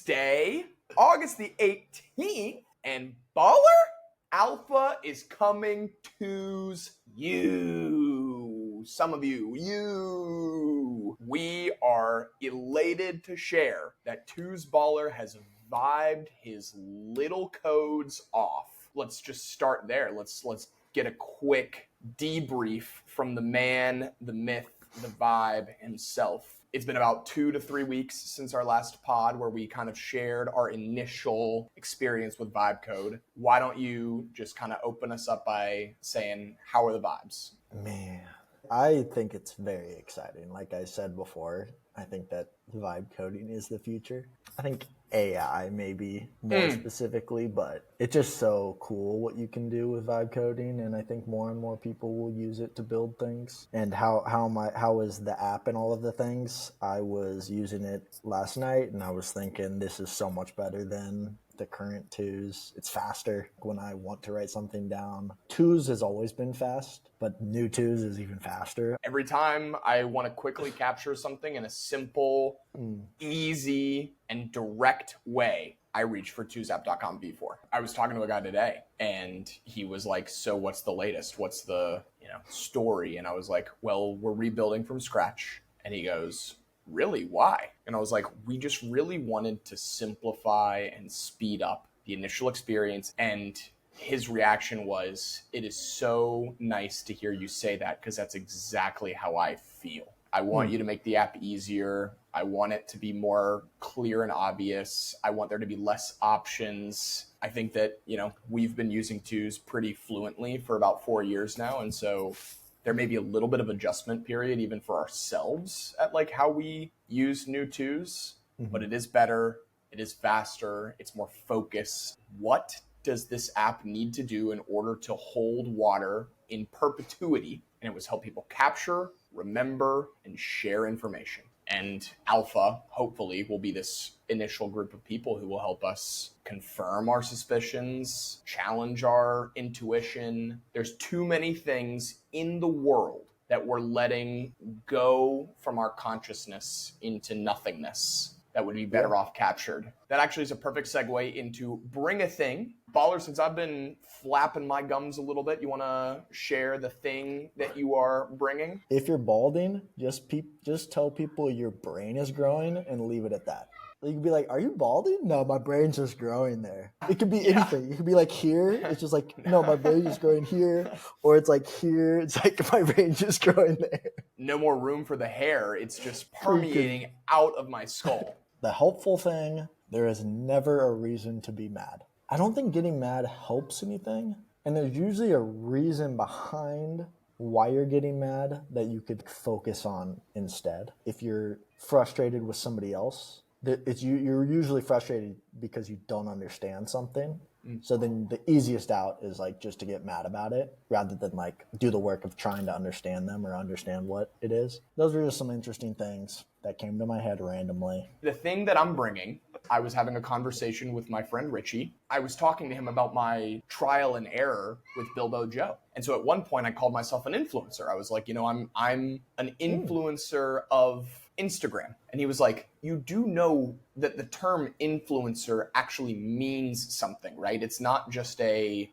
Tuesday, August the 18th, and Baller Alpha is coming to you. Some of you. We are elated to share that Two's Baller has vibed his little codes off. Let's just start there. Let's get a quick debrief from the man, the myth, the vibe himself. It's been about 2 to 3 weeks since our last pod where we kind of shared our initial experience with Vibe Code. Why don't you just kind of open us up by saying, how are the vibes? Man, I think it's very exciting. Like I said before, I think that vibe coding is the future. I think AI maybe more specifically, but it's just so cool what you can do with vibe coding, and I think more and more people will use it to build things. And how is the app and all of the things? I was using it last night and I was thinking this is so much better than the current twos. It's faster when I want to write something down. Twos has always been fast, but new twos is even faster. Every time I want to quickly capture something in a simple, easy, and direct way, I reach for twosapp.com v4. I was talking to a guy today and he was like, so what's the latest? What's the story? And I was like, well, we're rebuilding from scratch. And he goes, really? Why? And I was like, we just really wanted to simplify and speed up the initial experience. And his reaction was, it is so nice to hear you say that because that's exactly how I feel. I want you to make the app easier. I want it to be more clear and obvious. I want there to be less options. I think that, we've been using twos pretty fluently for about 4 years now. And so there may be a little bit of adjustment period even for ourselves at like how we use new twos, but it is better. It is faster. It's more focused. What does this app need to do in order to hold water in perpetuity? And it was help people capture, remember, and share information. And Alpha, hopefully, will be this initial group of people who will help us confirm our suspicions, challenge our intuition. There's too many things in the world that we're letting go from our consciousness into nothingness that would be better off captured. That actually is a perfect segue into Bring a Thing. Baller, since I've been flapping my gums a little bit, you want to share the thing that you are bringing? If you're balding, just tell people your brain is growing and leave it at that. You can be like, are you balding? No, my brain's just growing there. It could be anything. It could be like here. It's just like, no, my brain's just growing here. Or it's like here. It's like my brain's just growing there. No more room for the hair. It's just permeating out of my skull. The helpful thing, there is never a reason to be mad. I don't think getting mad helps anything. And there's usually a reason behind why you're getting mad that you could focus on instead. If you're frustrated with somebody else, you're usually frustrated because you don't understand something. So then the easiest out is like just to get mad about it rather than like do the work of trying to understand them or understand what it is. Those are just some interesting things that came to my head randomly. The thing that I'm bringing, I was having a conversation with my friend Richie. I was talking to him about my trial and error with Bilbo Joe. And so at one point I called myself an influencer. I was like, I'm an influencer of Instagram. And he was like, you do know that the term influencer actually means something, right? It's not just a,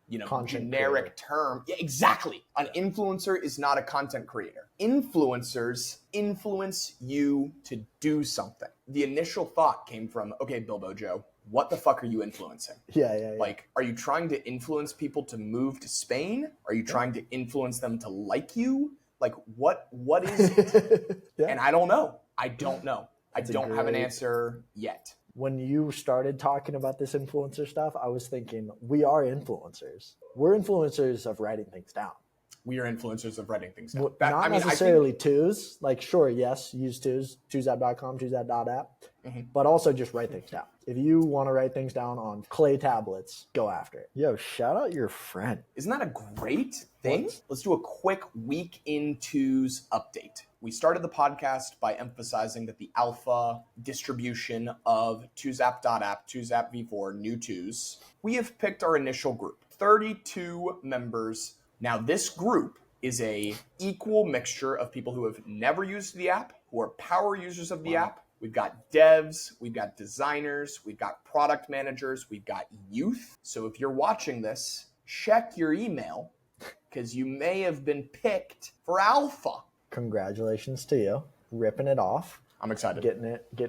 generic term. Yeah, exactly. An influencer is not a content creator. Influencers influence you to do something. The initial thought came from, okay, Bilbo Joe, what the fuck are you influencing? Yeah. Like, are you trying to influence people to move to Spain? Are you trying to influence them to like you? Like, what is it? And I don't know. I don't have an answer yet. When you started talking about this influencer stuff, I was thinking, we are influencers. We're influencers of writing things down. We are influencers of writing things down. Not necessarily twos. Like, sure, yes, use twos, twoosapp.com, twoosapp.app, but also just write things down. If you want to write things down on clay tablets, go after it. Yo, shout out your friend. Isn't that a great thing? Let's do a quick week in twos update. We started the podcast by emphasizing that the alpha distribution of twoosapp.app, twoosapp v4, new twos, we have picked our initial group, 32 members. Now, this group is a equal mixture of people who have never used the app, who are power users of the app, we've got devs, we've got designers, we've got product managers, we've got youth. So if you're watching this, check your email because you may have been picked for alpha. Congratulations to you. Ripping it off. I'm excited. Getting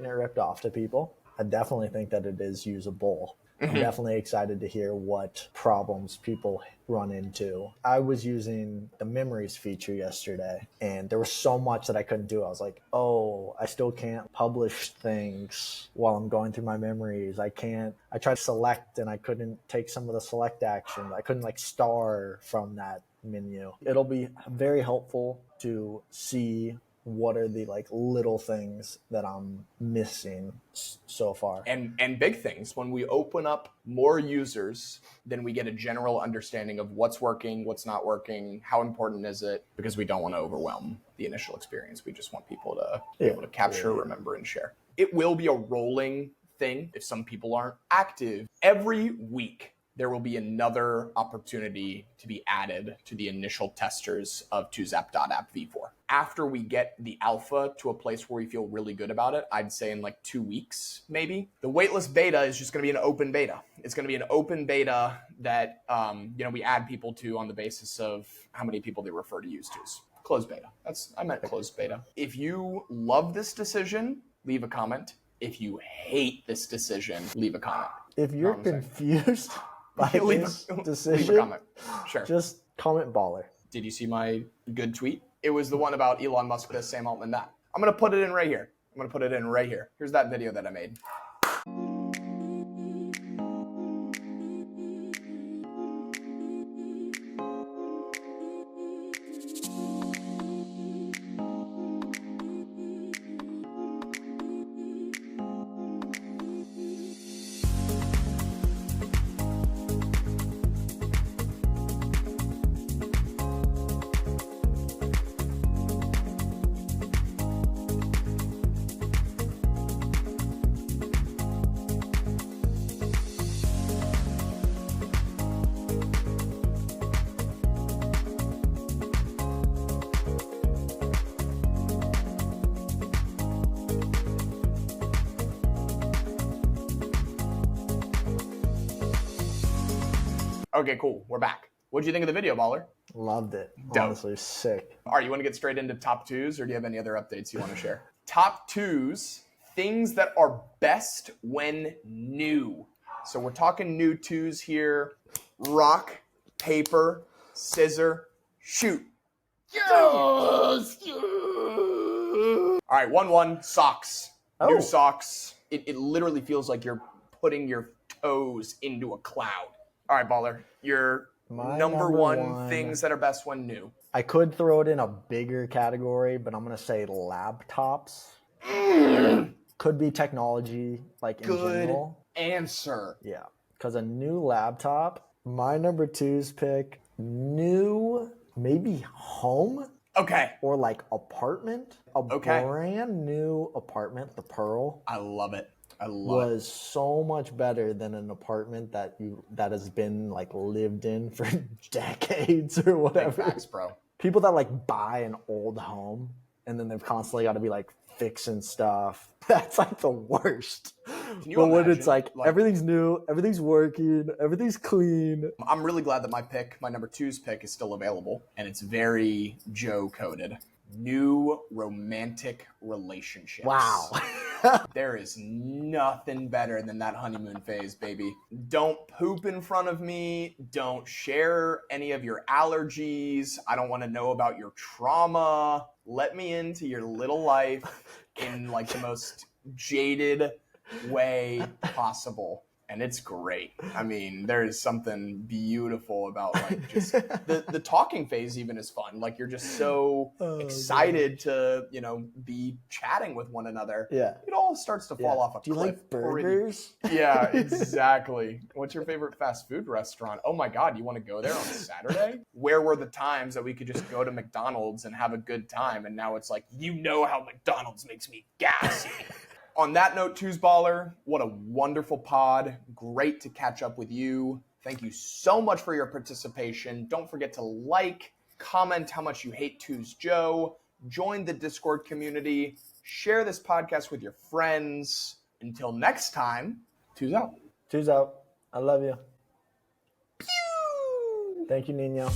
it ripped off to people. I definitely think that it is usable. I'm definitely excited to hear what problems people run into. I was using the memories feature yesterday, and there was so much that I couldn't do. I was like, oh, I still can't publish things while I'm going through my memories. I tried to select, and I couldn't take some of the select action. I couldn't like star from that menu. It'll be very helpful to see what are the like little things that I'm missing so far. And big things. When we open up more users, then we get a general understanding of what's working, what's not working, how important is it, because we don't want to overwhelm the initial experience. We just want people to be able to capture, remember, and share. It will be a rolling thing if some people aren't active. Every week, there will be another opportunity to be added to the initial testers of 2zap.app v4. After we get the alpha to a place where we feel really good about it, I'd say in like 2 weeks, maybe. The waitlist beta is just going to be an open beta. It's going to be an open beta that we add people to on the basis of how many people they refer to use tos. Closed beta. I meant closed beta. If you love this decision, leave a comment. If you hate this decision, leave a comment. If you're confused by this decision, leave a comment. Sure. Just comment baller. Did you see my good tweet? It was the one about Elon Musk this, Sam Altman that. I'm going to put it in right here. Here's that video that I made. Okay, cool. We're back. What'd you think of the video, Baller? Loved it. Dope. Honestly, sick. All right, you want to get straight into top twos, or do you have any other updates you want to share? Top twos, things that are best when new. So we're talking new twos here. Rock, paper, scissor, shoot. Yes! All right, 1-1, socks. New socks. It literally feels like you're putting your toes into a cloud. All right, Baller, your number one things that are best when new. I could throw it in a bigger category, but I'm going to say laptops. Could be technology, like in general. Good answer. Yeah, because a new laptop, my number two's pick, new, maybe home. Okay. Or like apartment. Brand new apartment, the Pearl. I love it. Was so much better than an apartment that has been like lived in for decades or whatever. Big facts, bro. People that like buy an old home and then they've constantly got to be like fixing stuff. That's like the worst. Can you imagine? When it's like everything's new, everything's working, everything's clean. I'm really glad that my number two's pick is still available, and it's very Joe coded. New romantic relationships. Wow. There is nothing better than that honeymoon phase, baby. Don't poop in front of me. Don't share any of your allergies. I don't want to know about your trauma. Let me into your little life in like the most jaded way possible. And it's great. I mean, there is something beautiful about like just the talking phase even is fun. Like you're just so excited to, be chatting with one another. Yeah. It all starts to fall off a cliff. Do you like burgers? Yeah, exactly. What's your favorite fast food restaurant? Oh my God, you want to go there on Saturday? Where were the times that we could just go to McDonald's and have a good time? And now it's like, how McDonald's makes me gassy. On that note, Twos Baller, what a wonderful pod. Great to catch up with you. Thank you so much for your participation. Don't forget to comment how much you hate Twos Joe. Join the Discord community. Share this podcast with your friends. Until next time, two's out. Two's out. I love you. Pew! Thank you, Nino.